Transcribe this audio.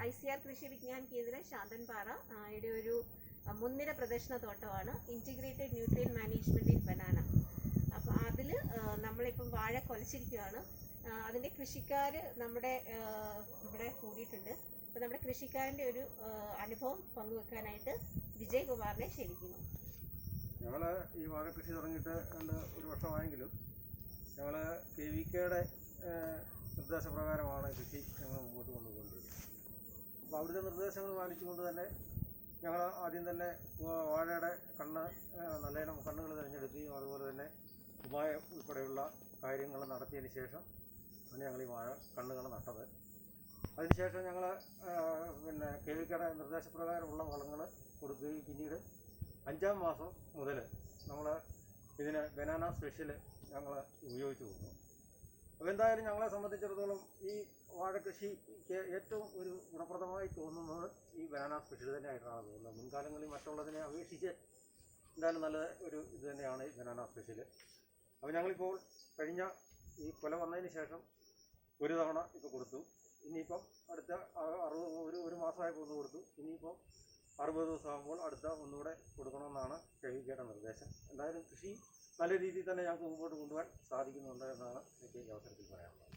ICR കൃഷി വിജ്ഞാൻ കേന്ദ്ര ശാന്തൻപാറ യുടെ ഒരു മുൻനിര പ്രദർശന തോട്ടമാണ് integrated nutrient management in banana. അപ്പോൾ അതിൽ നമ്മളിപ്പം വാഴ കൊലച്ചിരിക്കുകയാണ്. അതിൻ്റെ കൃഷിക്കാർ നമ്മുടെ ഇവിടെ കൂടിയിട്ടുണ്ട്. അപ്പോൾ നമ്മുടെ കൃഷിക്കാരൻ്റെ ഒരു അനുഭവം പങ്കുവെക്കാനായിട്ട് വിജയ് കുമാറിനെ ക്ഷണിക്കുന്നു. ഞങ്ങൾ ഈ വാഴ കൃഷി തുടങ്ങിയിട്ട് ഒരു വർഷമായെങ്കിലും ഞങ്ങൾ KVKയുടെ നിർദ്ദേശപ്രകാരമാണ് കൃഷി ഞങ്ങൾ മുമ്പോട്ട് കൊണ്ടുപോയിരിക്കുന്നത്. അപ്പോൾ അവിടുത്തെ നിർദ്ദേശങ്ങൾ പാലിച്ചുകൊണ്ട് തന്നെ ഞങ്ങൾ ആദ്യം തന്നെ വാഴയുടെ നല്ല ഇനം കണ്ണുകൾ തിരഞ്ഞെടുക്കുകയും അതുപോലെ തന്നെ ഉപായം ഉൾപ്പെടെയുള്ള കാര്യങ്ങൾ നടത്തിയതിന് ശേഷം ആണ് ഞങ്ങൾ ഈ വാഴ കണ്ണുകൾ നട്ടത്. അതിനുശേഷം ഞങ്ങൾ KVKയുടെ നിർദ്ദേശപ്രകാരമുള്ള വളങ്ങൾ കൊടുക്കുകയും പിന്നീട് 5-ാം മാസം മുതൽ നമ്മൾ ഇതിന് ബനാന സ്പെഷ്യൽ ഞങ്ങൾ ഉപയോഗിച്ച് പോകുന്നു. അപ്പോൾ എന്തായാലും ഞങ്ങളെ സംബന്ധിച്ചിടത്തോളം ഈ വാഴ കൃഷിക്ക് ഏറ്റവും ഒരു ഗുണപ്രദമായി തോന്നുന്നത് ഈ ബനാന സ്പെഷ്യൽ തന്നെയായിട്ടാണ് തോന്നുന്നത്. മുൻകാലങ്ങളിൽ മറ്റുള്ളതിനെ അപേക്ഷിച്ച് എന്തായാലും നല്ല ഒരു ഇത് തന്നെയാണ് ഈ ബനാന സ്പെഷ്യൽ. അപ്പോൾ ഞങ്ങളിപ്പോൾ കഴിഞ്ഞ ഈ കൊല വന്നതിന് ശേഷം ഒരു തവണ ഇപ്പോൾ കൊടുത്തു. ഇനിയിപ്പം അടുത്ത 60 മാസമായപ്പോൾ ഒന്ന് കൊടുത്തു. ഇനിയിപ്പം 60 ദിവസമാകുമ്പോൾ അടുത്ത ഒന്നുകൂടെ കൊടുക്കണമെന്നാണ് KVKയുടെ നിർദ്ദേശം. എന്തായാലും കൃഷി നല്ല രീതിയിൽ തന്നെ ഞങ്ങൾക്ക് മുമ്പോട്ട് കൊണ്ടുപോകാൻ സാധിക്കുന്നുണ്ട് എന്നാണ് എനിക്ക് ഈ അവസരത്തിൽ പറയാനുള്ളത്.